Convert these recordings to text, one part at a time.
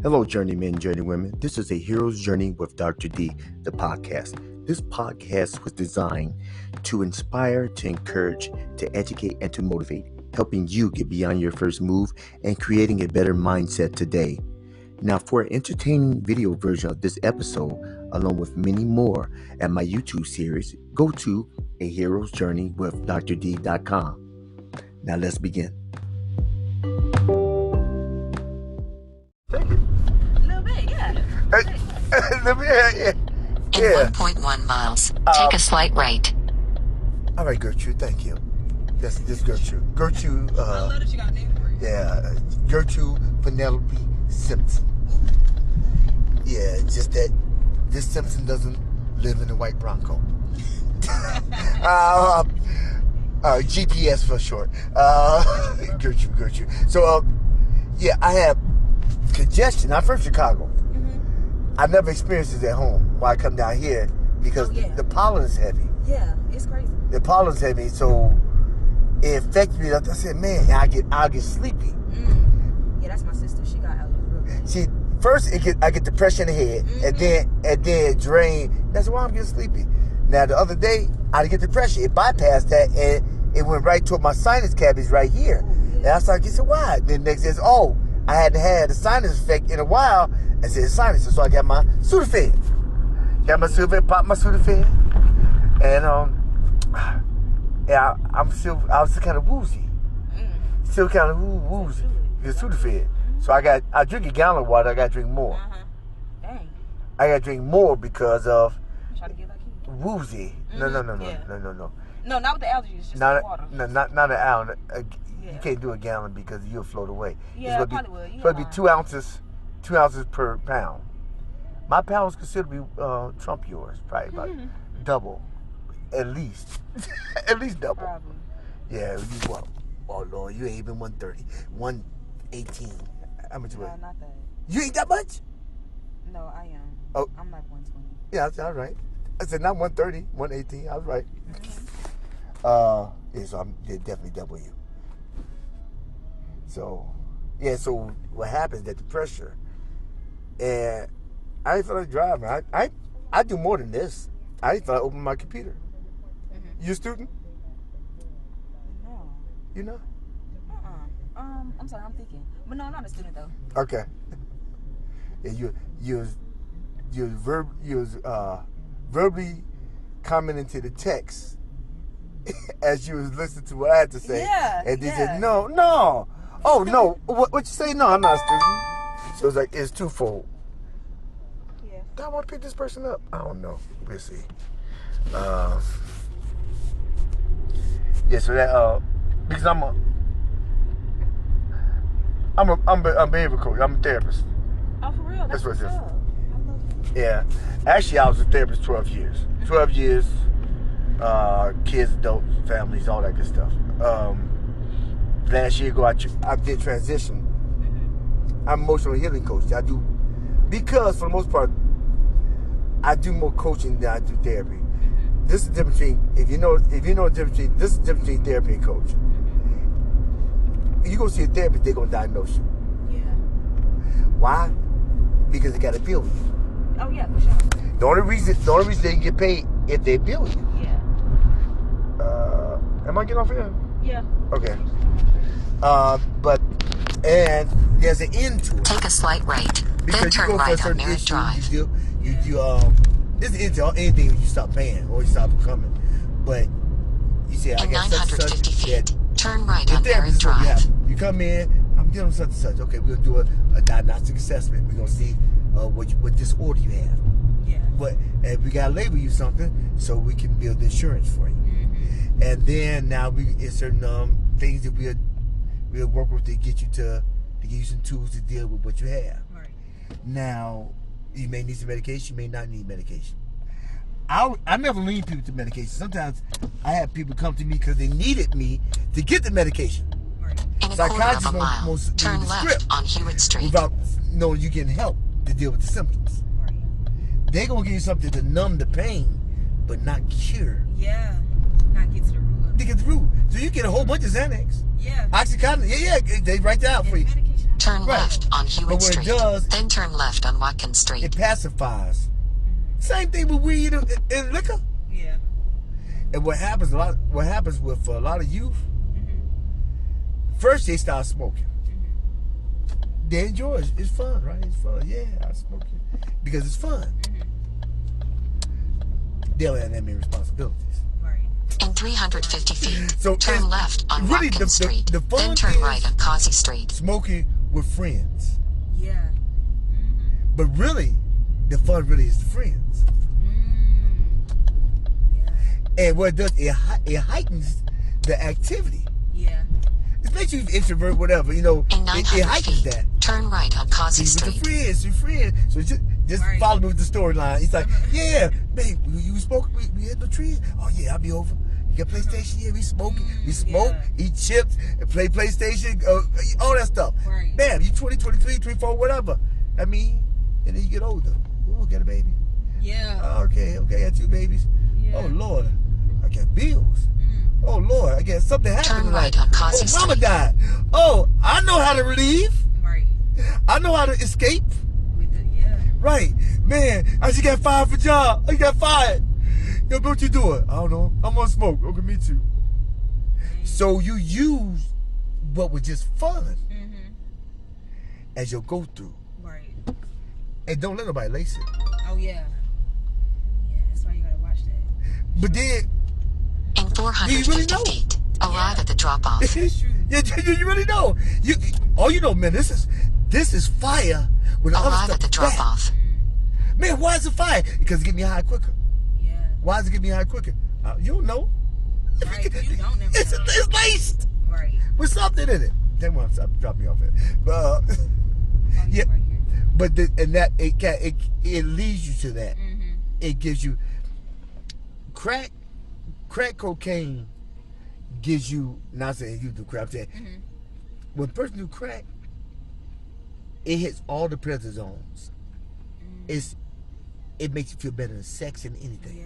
Hello, journeymen, journeywomen. This is A Hero's Journey with Dr. D, the podcast. This podcast was designed to inspire, to encourage, to educate, and to motivate, helping you get beyond your first move and creating a better mindset today. Now, for an entertaining video version of this episode, along with many more at my YouTube series, go to A Hero's Journey with DrD.com. Now, let's begin. Take it. A little bit, yeah. Yeah. In 1.1 miles, take a slight right. All right, Gertrude, thank you. This Gertrude. Gertrude, I love that you got a name for it. yeah, Gertrude Penelope Simpson. Yeah, just that this Simpson doesn't live in a white Bronco. GPS for short. Gertrude. So, yeah, I have congestion. I'm from Chicago. I've never experienced this at home when I come down here because the pollen is heavy. Yeah, it's crazy. The pollen's heavy, so it affects me. I said, man, I'll get sleepy. Yeah, that's my sister. She got allergies real bad. See, first I get depression in the head, and then it drain. That's why I'm getting sleepy. Now the other day I get depression. It bypassed that, and it went right toward my sinus cavities right here. And I started getting why. Then next is I hadn't had a sinus effect in a while. I said sinus, so I got my Sudafed. Popped my Sudafed, and I was still kind of woozy. Still kind of woozy. The Sudafed. So I drink a gallon of water. I got to drink more. Dang. I got to drink more because of Try to get like you. woozy. No. Yeah. No, not with the allergies. Just the water. Not an ounce. You can't do a gallon because you'll float away. Yeah, probably will. It's supposed to be 2 ounces. 2 ounces per pound. My pound is considered to be trump yours, probably about double, at least. At least double. Probably. Yeah, you what? Oh Lord, you ain't even 130, 118. How much weight? No, not that. You ain't that much? No, I am. Oh. I'm like 120. Yeah, that's all right. I said not 130, 118. I was right. Yeah, so I'm definitely double you. So, yeah. So what happens? That the pressure, and I didn't feel like driving. I do more than this. I didn't feel like opening my computer. You a student? No. You know? I'm sorry, I'm thinking. But no, I'm not a student though. Okay. Yeah, you was verbally commenting to the text as you was listening to what I had to say. Yeah. And they said, no. Oh no. What you say? No, I'm not a student. So it's like it's twofold. Yeah. Do I want to pick this person up? I don't know. We'll see. Yeah, so that because I'm a behavior coach. I'm a therapist. Oh, for real? That's what's up. I love it. Yeah. Actually, I was a therapist 12 years. 12 years, kids, adults, families, all that good stuff. Last year ago, I did transition. I'm an emotional healing coach. I do, because for the most part, I do more coaching than I do therapy. This is the difference between, if you know the difference between, this is the difference between therapy and coach. You go see a therapist, they're going to diagnose you. Yeah. Why? Because they got to bill you. Oh, yeah, for sure. The only reason they can get paid if they bill you. Yeah. Am I getting off here? Yeah. Okay. And there's an end to it. Take a slight right, Because then you turn go for a right on certain Merritt issue, Drive. this is into anything when you stop paying or you stop coming. But you say, I In got such and 950 such. feet, turn right The on therapist Merritt is what you Drive. have. You come in, I'm dealing with such and such. Okay, we're going to do a diagnostic assessment. We're going to see what disorder you have. Yeah. But we got to label you something so we can build the insurance for you. And then now it's certain things that we'll work with to get you to give you some tools to deal with what you have. Right. Now, you may need some medication, you may not need medication. I never lead people to medication. Sometimes I have people come to me because they needed me to get the medication. Right. In a quarter of a mile, turn left on Hewitt Street. Without knowing you getting help to deal with the symptoms. Right. They're going to give you something to numb the pain, but not cure. Yeah. Not get to the root of it. To get the root. So you get a whole bunch of Xanax. Yeah. Oxycontin. Yeah, they write that out for you. Turn Right. left on But Hewitt what it Street. does, Then turn left on Watkins it Street. pacifies. Same thing with weed and liquor. Yeah. And what happens with a lot of youth, first they start smoking. They enjoy it. It's fun, right? It's fun. Yeah, I smoke it because it's fun. They don't have that many responsibilities. Right. In 350 feet, So turn left on really Watkins Street. the fun Then turn is right on Causey Street. smoking with friends. Yeah. But really, the fun really is the friends. Yeah. And what it does, it heightens the activity. Yeah. It makes you introvert, whatever, you know. In It 900 heightens feet, that. turn right on Causey With the Street. your friends. So just Right. follow me with the storyline. He's like, yeah, babe, you smoke, we hit the trees. Oh yeah, I'll be over. You got PlayStation? Yeah, we smoke. We smoke, eat chips, and play PlayStation, all that stuff. Right. Bam, you 20, 23, 24, whatever. I mean, and then you get older. Oh, got a baby. Yeah. Oh, okay, I got 2 babies. Yeah. Oh Lord, I got bills. Oh Lord, I got something happened. Turn right on Causey Oh, mama Street. died. Oh, I know how to relieve. Right. I know how to escape. Yeah. Right, man. I just got fired for job. I got fired. Yo, what you doing? I don't know. I'm gonna smoke. Okay, me too. So you use what was just fun as your go through, Right. and don't let nobody lace it. Oh yeah. Yeah. That's why you gotta watch that. But then, In 450 really know. feet, arrive at the drop-off. That's true. you really know. You know, man. This is fire. When the other Arrive stuff at the is bad. drop-off. Man, why is it fire? Because it get me high quicker. Yeah. Why does it get me high quicker? You don't know. Right. You don't never It's know. laced Right. with something in it. Then once I drop me off it, but Oh, yeah. Right here. But it leads you to that. It gives you crack cocaine gives you, not saying you do crack, I'm saying when a person do crack, it hits all the pleasure zones. It makes you feel better than sex and anything. Yeah.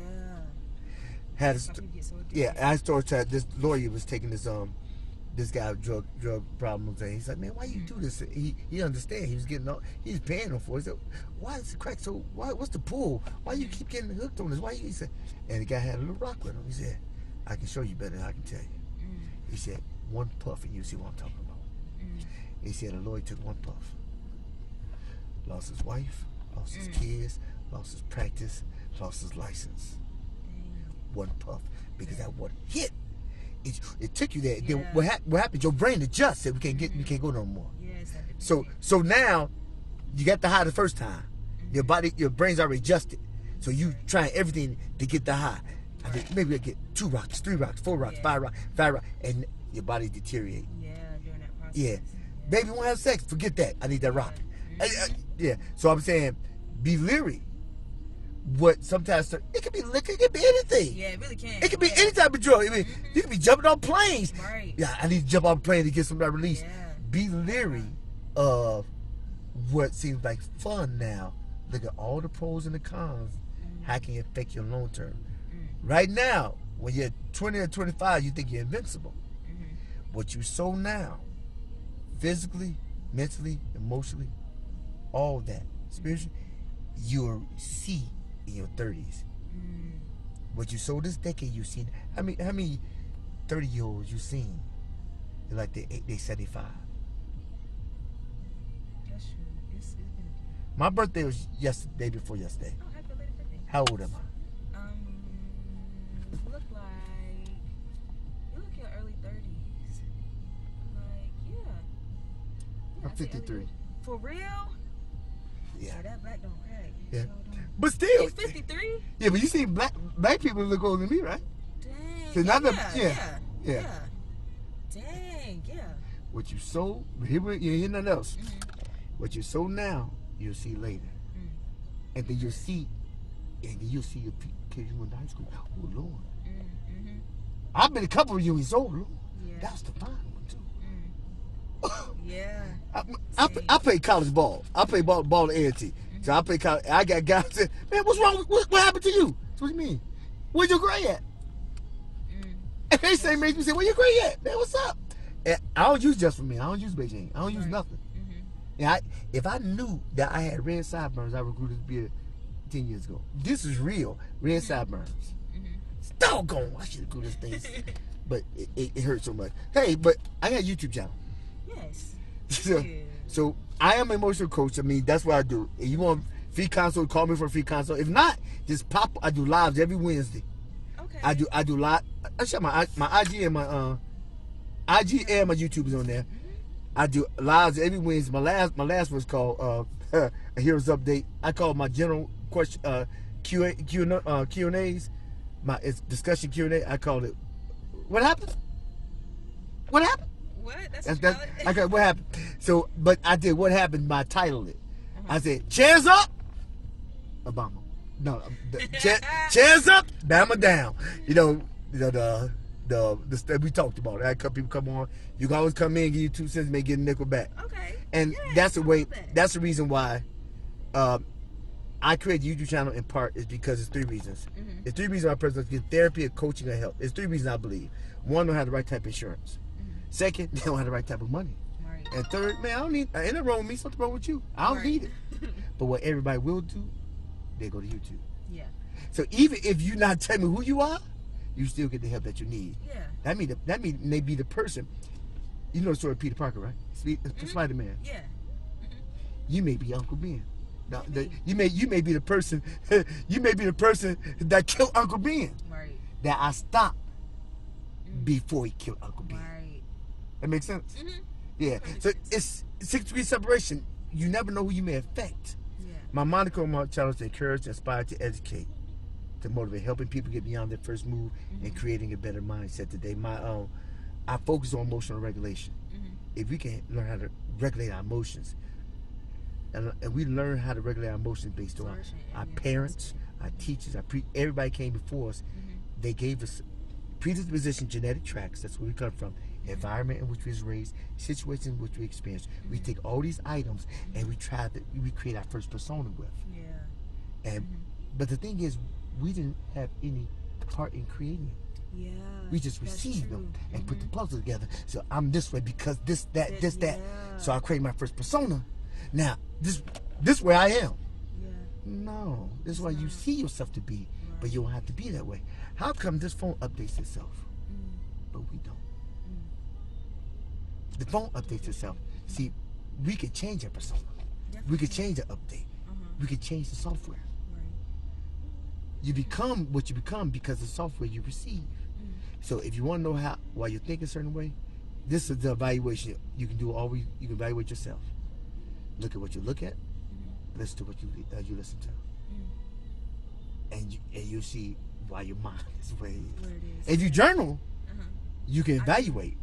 Had a That's why people get so addicted. Yeah, I started trying. This lawyer was taking this guy with drug problems, and he's like, man, why you do this? He understand. He was getting all, he's paying him for it. He said, why is the crack so? What's the pull? Why you keep getting hooked on this? Why you? He said, and the guy had a little rock with him. He said, I can show you better than I can tell you. He said, one puff and you see what I'm talking about. He said a lawyer took one puff, lost his wife, lost his kids, lost his practice, lost his license. One puff, because that one hit. It took you there. Then what happened? Your brain adjusts. Said we can't go no more. Yes. So now you got the high the first time. Your brain's already adjusted. So you trying everything to get the high. I think maybe I get 2 rocks, 3 rocks, 4 rocks, 5 rocks, and your body deteriorates. Yeah, during that process. Yeah, baby want to have sex? Forget that. I need that rock. Yeah. So I'm saying, be leery. What sometimes it could be liquor, it could be anything. Yeah, it really can. It could be any type of drug. I mean, you could be jumping on planes. Right. Yeah, I need to jump on a plane to get some of that release. Yeah. Be leery of what seems like fun now. Look at all the pros and the cons. How can it affect you long term? Right now, when you're 20 or 25, you think you're invincible. What you sow now, physically, mentally, emotionally, all that, spiritually, you'll see in your 30s. What you sow this decade, you've seen. How many 30-year-olds you seen? They're like they 75. That's true. It's been. My birthday was day before yesterday. Oh, happy belated birthday. How old am I? You look like your early 30s. Like, yeah. I'm I'd say early 53. 30s. For real? Yeah. That black don't crack. Yeah. Sure don't. But still. You 53? Yeah, but you see black people look older than me, right? Dang. So not yeah. Dang, yeah. What you sow, you hear nothing else. What you sow now, you'll see later. And then you'll see your kids you went to high school. Oh, Lord. I've been a couple of reunions. Oh, Lord. Yeah. That was the fine one, too. Yeah. I play college ball. I play ball at A&T. So I play college. I got guys that, man, what's wrong? What happened to you? What do you mean? Where's your grade at? And they makes me say, where your grade at? Man, what's up? And I don't use just for me. I don't use Beijing. I don't use nothing. And if I knew that I had red sideburns, I would grow this beard 10 years ago. This is real. Red sideburns. It's doggone. I should have grew this thing. But it hurts so much. Hey, but I got a YouTube channel. Yes. So I am an emotional coach. I mean, that's what I do. If you want free consult, call me for a free consult. If not, just pop. I do lives every Wednesday. Okay. I do live. I share my IG and my YouTube is on there. I do lives every Wednesday. My last was called a Heroes Update. I call my general question Q&As. It's discussion Q&A. I called it. What happened? What happened? What? What happened? So, but I did what happened by title it. I said, chairs up, Obama. No, chairs up, Bama down. The we talked about it. I had a couple people come on. You can always come in, give you 2 cents, may get a nickel back. Okay. And that's the way. That's the reason why I created the YouTube channel. In part is because it's 3 reasons. It's 3 reasons why a person get therapy, or coaching, or help. It's 3 reasons I believe. 1, don't have the right type of insurance. 2nd, they don't have the right type of money. Right. And 3rd, man, I don't need. Ain't nothing wrong with me. Something wrong with you. I don't need it. But what everybody will do, they go to YouTube. Yeah. So even if you not tell me who you are, you still get the help that you need. Yeah. That mean they be the person. You know the story of Peter Parker, right? Spider-Man. Yeah. You may be Uncle Ben. Now, you may be the person. You may be the person that killed Uncle Ben. Right. That I stopped before he killed Uncle Ben. Right. That makes sense. Yeah. So it's 6 degrees separation. You never know who you may affect. Yeah. My moniker on my channel is to encourage, to inspire, to educate, to motivate, helping people get beyond their first move and creating a better mindset today. I focus on emotional regulation. If we can learn how to regulate our emotions, and we learn how to regulate our emotions based on our parents, our teachers, everybody came before us. They gave us predisposition, genetic tracks. That's where we come from. Environment in which we was raised, situations in which we experienced. We take all these items and we create our first persona with. Yeah. But the thing is, we didn't have any part in creating it. Yeah. We just received them and put the puzzle together. So I'm this way because this, that. Yeah. So I create my first persona. Now, this where I am. Yeah. No, this is why you see yourself to be, but you don't have to be that way. How come this phone updates itself, but we don't? The phone updates itself. See, we could change our persona. Definitely. We could change the update. We could change the software. Right. You become what you become because of the software you receive. So if you want to know why you think a certain way, this is the evaluation you can do. You can evaluate yourself. Look at what you look at. Listen to what you listen to, and you'll see why your mind is where it is. If you journal, you can evaluate.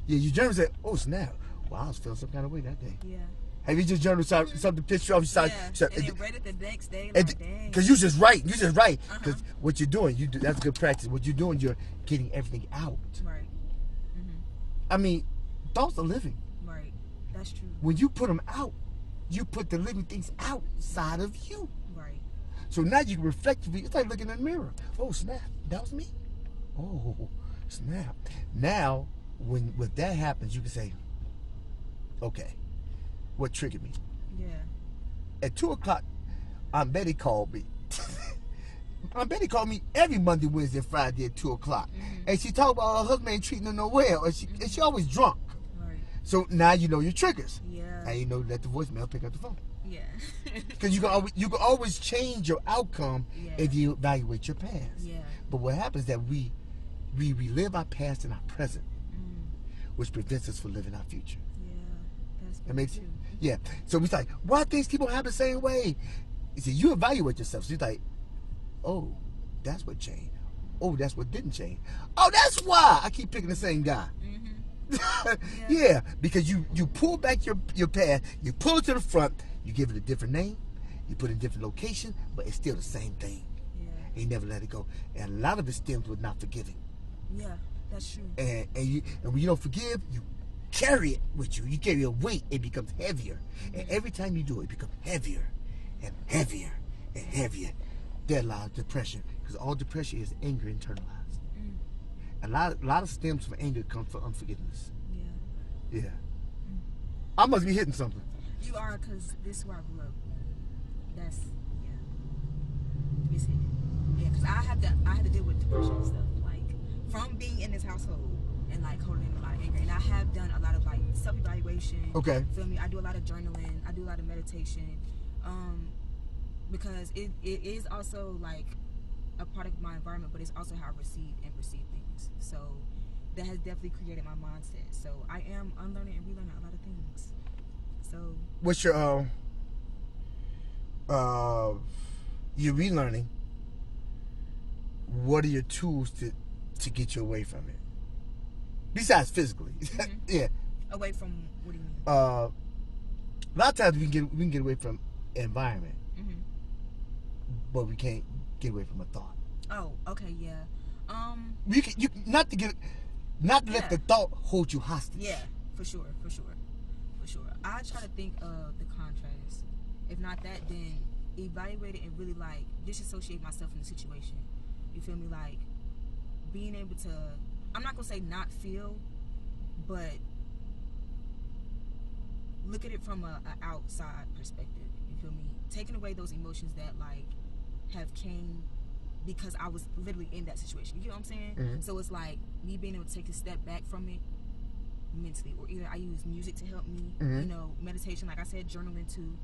Yeah, you journal and say, "Oh snap! Wow, I was feeling some kind of way that day." Yeah. Have you just journaled something pissed you off? And then read it the next day. Like, dang. Because you just write. Because what you're doing, that's good practice. What you're doing, you're getting everything out. Right. I mean, thoughts are living. Right. That's true. When you put them out, you put the living things outside of you. Right. So now you can reflect. It's like looking in the mirror. Oh snap! That was me. Oh snap! Now, when that happens, you can say, "Okay, what triggered me?" Yeah. At 2:00, Aunt Betty called me. Aunt Betty called me every Monday, Wednesday, and Friday at 2:00, and she talked about her husband ain't treating her no well, and she always drunk. Right. So now you know your triggers. Yeah. And you know, let the voicemail pick up the phone. Yeah. Because you can always change your outcome if you evaluate your past. Yeah. But what happens is that we relive our past in our present, which prevents us from living our future. Yeah. That makes sense. Yeah. So we like, why things keep on happening the same way? You see, you evaluate yourself. So you're like, oh, that's what changed. Oh, that's what didn't change. Oh, that's why I keep picking the same guy. Yeah, because you pull back your past, you pull it to the front, you give it a different name, you put it in a different location, but it's still the same thing. Yeah. And you never let it go. And a lot of it stems with not forgiving. Yeah, that's true. And when you don't forgive, you carry it with you. You carry a weight, it becomes heavier. And every time you do it, it becomes heavier and heavier and heavier. There lies depression, because all depression is anger internalized. A lot of stems from anger come from unforgiveness. Yeah. Yeah. I must be hitting something. You are, because this is where I grew up. That's, yeah. It's it. Yeah, because I had to deal with depression and stuff. Like, from being in this household and, like, holding in a lot of anger. And I have done a lot of, like, self-evaluation. Okay. Feel me? I do a lot of journaling. I do a lot of meditation. Because it is also, like, a part of my environment, but it's also how I receive and perceive things. So that has definitely created my mindset. So I am unlearning and relearning a lot of things. So What's your you're relearning? What are your tools to get you away from it? Besides physically, yeah. Away from, what do you mean? A lot of times we can get away from environment, but we can't get away from a thought. Oh, okay, yeah. You not to let the thought hold you hostage. Yeah, for sure. I try to think of the contrast. If not that, then evaluate it and really, like, disassociate myself from the situation. You feel me? Like, being able to, I'm not gonna say not feel, but look at it from a outside perspective. You feel me? Taking away those emotions that, like, have came because I was literally in that situation. You know what I'm saying? So it's like me being able to take a step back from it mentally, or either I use music to help me, you know, meditation, like I said, journaling too.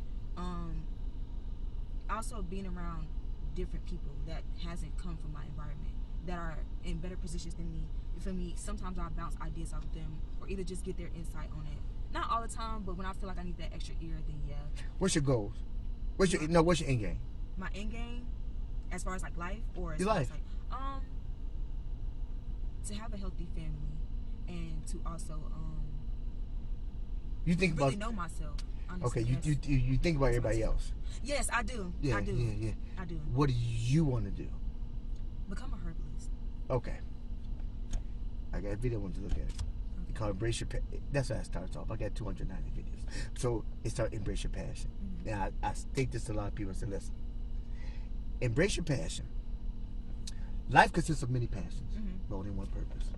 Also being around different people that hasn't come from my environment, that are in better positions than me. You feel me? Sometimes I bounce ideas off of them, or either just get their insight on it. Not all the time, but when I feel like I need that extra ear, then yeah. What's your goals? What's your end game? My end game, as far as like life, or as your far life? as like to have a healthy family, and to also you think really about know myself. Honestly, okay, you think about everybody else. Yes, I do. Yeah, I do. Yeah. I do. What do you want to do? Become a herbalist. Okay. I got a video I want to look at. It's called Embrace Your Passion. That's how it starts off. I got 290 videos. So it starts Embrace Your Passion. Now, I state this to a lot of people and say, listen, embrace your passion. Life consists of many passions, more than one purpose.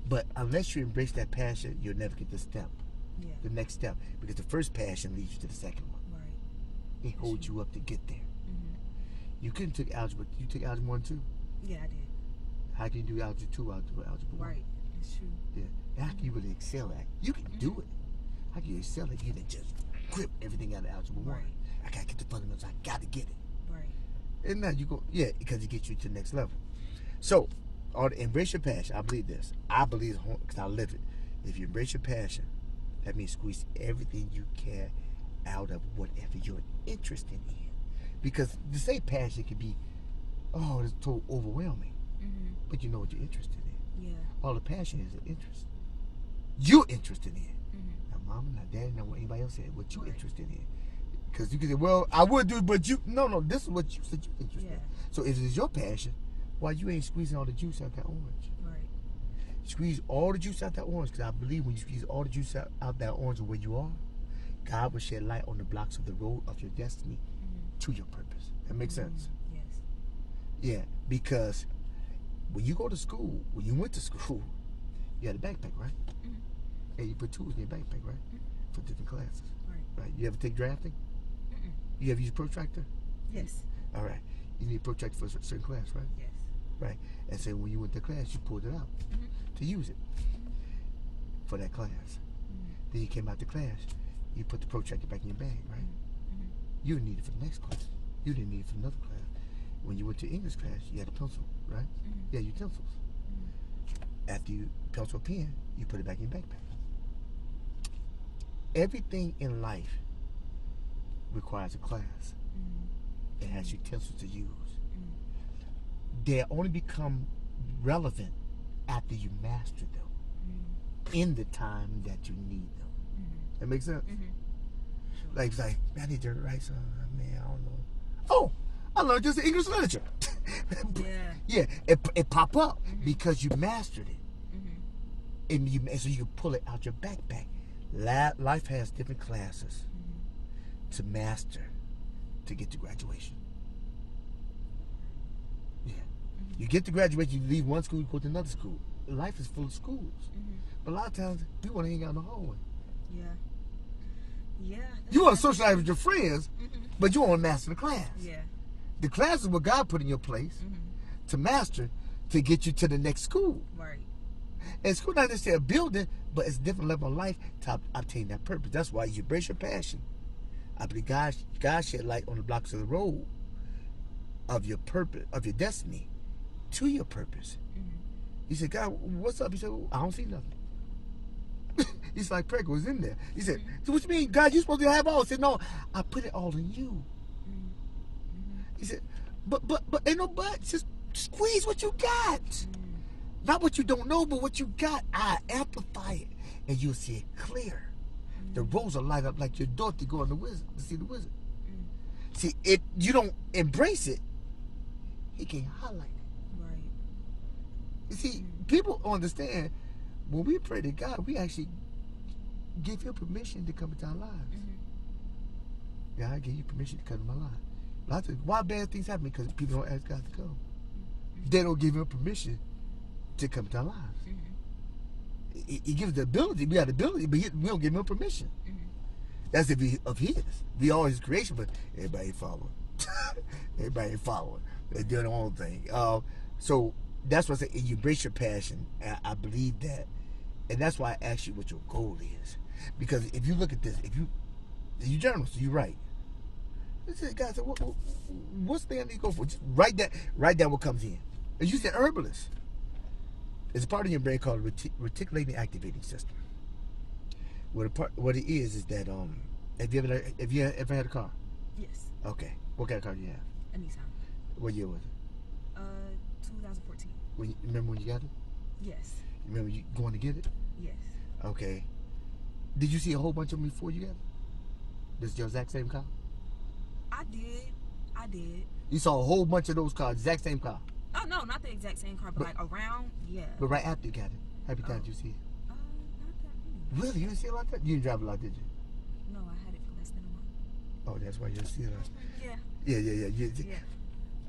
But unless you embrace that passion, you'll never get the next step. Because the first passion leads you to the second one. Right. It holds you up to get there. You couldn't take algebra. You took algebra 1 too. Yeah, I did. How can you do algebra 2 algebra 1? Right. It's true. Yeah. And how can you really excel at it? You can do it. How can you excel at it? You can just grip everything out of algebra 1. I gotta get the fundamentals. I gotta get it. Right. And now you go, because it gets you to the next level. So, embrace your passion. I believe this. I believe it because I live it. If you embrace your passion, that means squeeze everything you can out of whatever you're interested in. Because to say passion can be, it's so overwhelming. But you know what you're interested in. Yeah. All the passion is an interest. You're interested in. Not mama, not daddy, not what anybody else said. What you're interested in. Because you can say, well, I would do it, but you... No, this is what you said you're interested in. So if it's your passion, why you ain't squeezing all the juice out that orange? Right. Squeeze all the juice out that orange, because I believe when you squeeze all the juice out that orange of where you are, God will shed light on the blocks of the road of your destiny to your purpose. That makes sense? Yes. Yeah, because when you go to school, when you went to school, you had a backpack, right? And you put tools in your backpack, right? For different classes. Right. You ever take drafting? You ever use a protractor? Yes. All right. You need a protractor for a certain class, right? Yes. Right. And so when you went to class, you pulled it out to use it for that class. Then you came out to class, you put the protractor back in your bag, right? You didn't need it for the next class. You didn't need it for another class. When you went to English class, you had a pencil, right? You had utensils. After you pencil a pen, you put it back in your backpack. Everything in life requires a class. It has utensils to use. They only become relevant after you master them in the time that you need them. That makes sense? Like, it's like, I need to write something. Man, I don't know. Oh, I learned this in English literature. Yeah, it pop up because you mastered it. And so you can pull it out your backpack. Life has different classes to master to get to graduation. Yeah. You get to graduation, you leave one school, you go to another school. Life is full of schools. But a lot of times, we want to hang out in the hallway. Yeah. Yeah. You want to socialize with your friends, Mm-hmm. but you want to master the class. Yeah. The class is what God put in your place to master, to get you to the next school. Right. And school not necessarily a building, but it's a different level of life to obtain that purpose. That's why you embrace your passion. I believe God shed light on the blocks of the road of your purpose, of your destiny, to your purpose. He said, God, what's up? He said, I don't see nothing. He's like, Prego was in there. He said, so what you mean, God, you supposed to have all? I said, no, I put it all in you. He said, but ain't no but. Just squeeze what you got. Not what you don't know, but what you got. I amplify it, and you'll see it clear. The roads will light up like your daughter going to see the wizard. See, if you don't embrace it, he can't highlight it. Right. You see, people understand when we pray to God, we actually give him permission to come into our lives. Yeah, I give you permission to come into my life. Lots of why bad things happen because people don't ask God to come. They don't give him permission to come into our lives. He gives the ability. We have the ability, but we don't give him permission. That's of his. We all his creation, but everybody ain't following. Everybody ain't following. They're doing their own thing. So that's what I say. You embrace your passion. I believe that, and that's why I asked you what your goal is. Because if you look at this, you journalist, you're right. God said, what's the thing you go for? Just write down what comes in. And you said herbalist. It's a part of your brain called reticulating activating system. What it is that have you ever had a car? Yes. Okay. What kind of car do you have? A Nissan. What year was it? 2014. Remember when you got it? Yes. Remember you going to get it? Yes. Okay. Did you see a whole bunch of them before you got it? This is your exact same car? I did. You saw a whole bunch of those cars, exact same car? Oh, no, not the exact same car, but like around, yeah. But right after you got it, how many times did you see it? Not that many. Really? You didn't see it like that? You didn't drive a lot, did you? No, I had it for less than a month. Oh, that's why you didn't see it. Yeah. Yeah.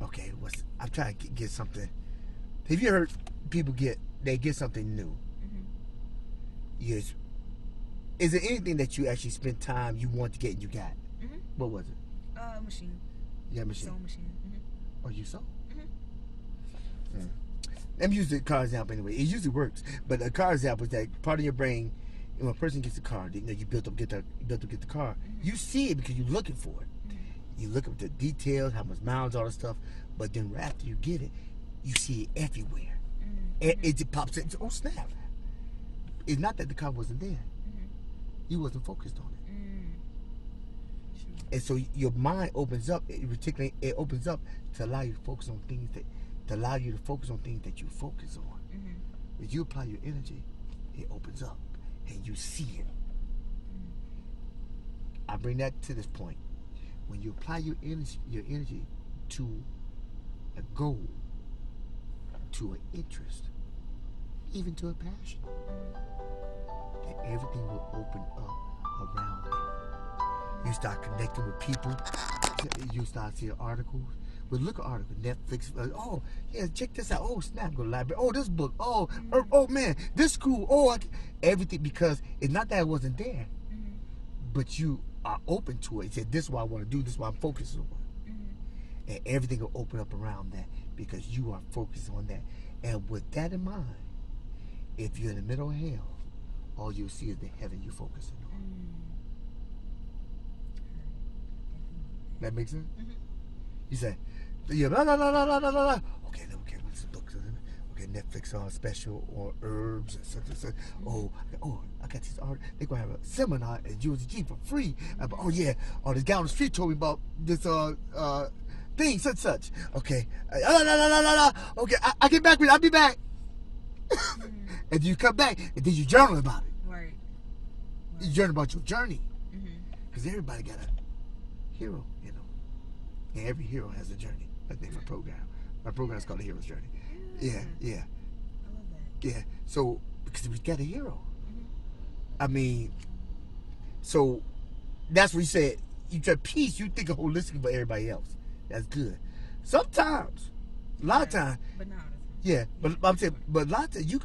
Okay, I'm trying to get something. Have you heard people get something new? Yes. Is there anything that you actually spent time you want to get and you got? What was it? Machine. Yeah, machine. Sewing machine. Oh, you sew? Let me use the car example anyway. It usually works, but the car example is that part of your brain, when a person gets a car, you built up get the car. You see it because you're looking for it. You look at the details, how much miles, all the stuff. But then right after you get it, you see it everywhere. It just pops in. Oh snap! It's not that the car wasn't there. You wasn't focused on it. And so your mind opens up. It opens up to allow you to focus on things that you focus on. When you apply your energy, it opens up and you see it. I bring that to this point. When you apply your energy to a goal, to an interest, even to a passion, then everything will open up around it. You start connecting with people. You start seeing articles. But look at articles, Netflix. Oh, yeah, check this out. Oh, snap, go to the library. Oh, this book. Oh, man, this school. Oh, everything, because it's not that it wasn't there, but you are open to it. You said, this is what I want to do. This is what I'm focusing on. And everything will open up around that because you are focused on that. And with that in mind, if you're in the middle of hell, all you'll see is the heaven you're focusing on. That makes sense? You say, yeah, blah, blah, blah, blah, blah, blah. Okay, what's the book? Okay, Netflix on special or herbs and such and such. Oh, I got this art. They're going to have a seminar at USG for free. Oh, yeah. Oh, this guy on the street told me about this thing, such. Okay. Okay, I get back with it. I'll be back. And you come back, and then you journal about it. Right. You journal about your journey. Because everybody got a hero, and every hero has a journey. That's the name of my program. My program is called The Hero's Journey. Yeah. I love that. Yeah. So because we got a hero. I mean, so that's what you said. You try peace. You think of holistic about everybody else. That's good. Sometimes, a lot of times. But not all the time. Yeah, but I'm saying, but a lot of times you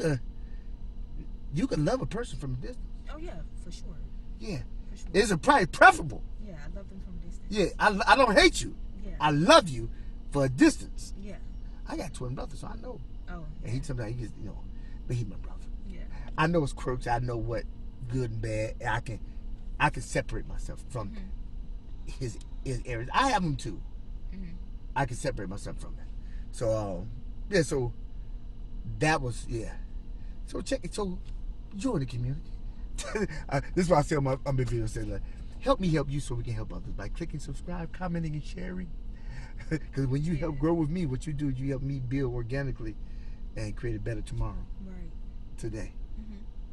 can love a person from a distance. Oh yeah, for sure. Yeah. sure. It's probably preferable. Yeah, I love them from a distance. Yeah, I don't hate you. Yeah. I love you for a distance. Yeah. I got twin brothers, so I know. Oh. And he sometimes he just, but he's my brother. Yeah. I know his quirks. I know what good and bad. And I can separate myself from his areas. I have them too. Mm-hmm. I can separate myself from that. So so that was So check it. So join the community. This is why I say on my video, say like, help me help you so we can help others by clicking subscribe, commenting, and sharing. Because when you help grow with me, what you do is you help me build organically and create a better tomorrow. Right. Today.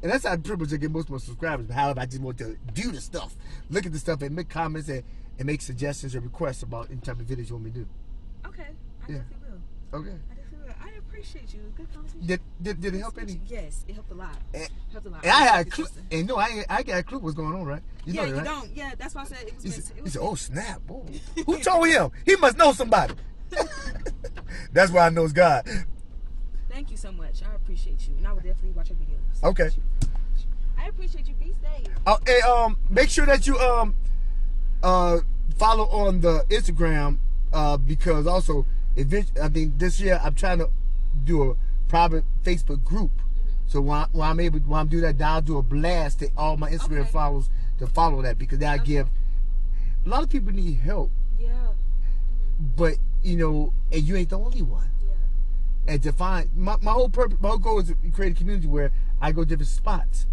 And that's how pretty much I get most of my subscribers. But however, I just want to do the stuff, look at the stuff, and make comments and make suggestions or requests about any type of videos you want me to do. Okay, I definitely will. Okay. I definitely will. I appreciate you. Good conversation. Did it help any? Yes, it helped a lot. Helped a lot. And I had a clue. And no, I got a clue what's going on, right? You know that, right? You don't. Yeah, that's why I said it was. He said, "Oh snap! Oh. Who told him? He must know somebody." That's why I know it's God. Thank you so much. I appreciate you, and I will definitely watch your videos. Okay. I appreciate you. Be safe. Hey, make sure that you follow on the Instagram because also I think this year I'm trying to do a private Facebook group. So when I'm doing that, I'll do a blast to all my Instagram followers to follow that because I give a lot of people need help. Yeah. But and you ain't the only one. Yeah. And to find my whole purpose, my whole goal is to create a community where I go different spots.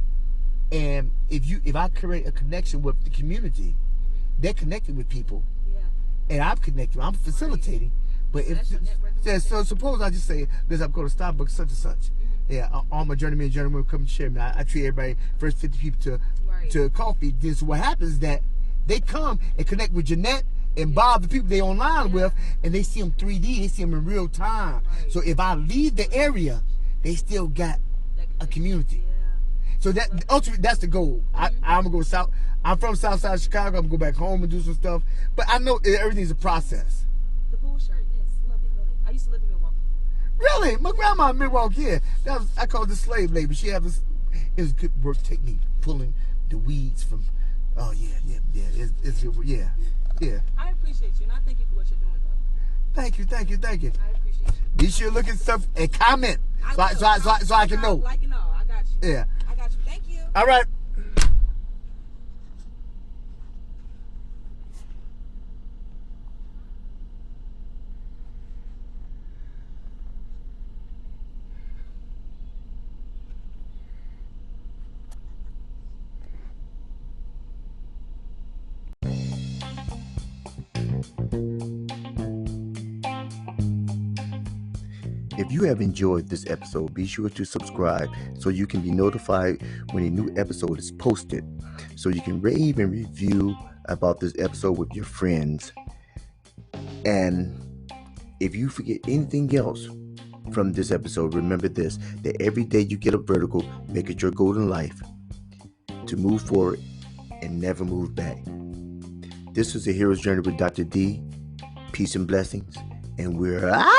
And if I create a connection with the community, they're connecting with people, and I'm connecting. I'm facilitating. But so suppose I just say, "Listen, I'm going to Starbucks such and such." Yeah, all my journeymen and journeywomen come to share me. I treat everybody first 50 people to coffee. This what happens is that they come and connect with Jeanette and Bob, the people they online with, and they see them 3D. They see them in real time. Right. So if I leave the area, they still got a community. So that ultimately, that's the goal. I'm gonna go south. I'm from South Side of Chicago. I'm gonna go back home and do some stuff. But I know everything's a process. The bull shirt, yes, love it. I used to live in Milwaukee. Really, my grandma in Milwaukee. Yeah, I call it the slave labor. She had this. It was a good work technique, pulling the weeds from. Oh yeah. It's good. Yeah. I appreciate you, and I thank you for what you're doing, though. Thank you. I appreciate you. Be sure to look at stuff and comment so I can know. Like and all, I got you. Yeah. I got you. Thank you. All right. If you have enjoyed this episode, be sure to subscribe so you can be notified when a new episode is posted. So you can rave and review about this episode with your friends. And if you forget anything else from this episode, remember this, that every day you get a vertical, make it your goal in life to move forward and never move back. This is A Hero's Journey with Dr. D. Peace and blessings. And we're out.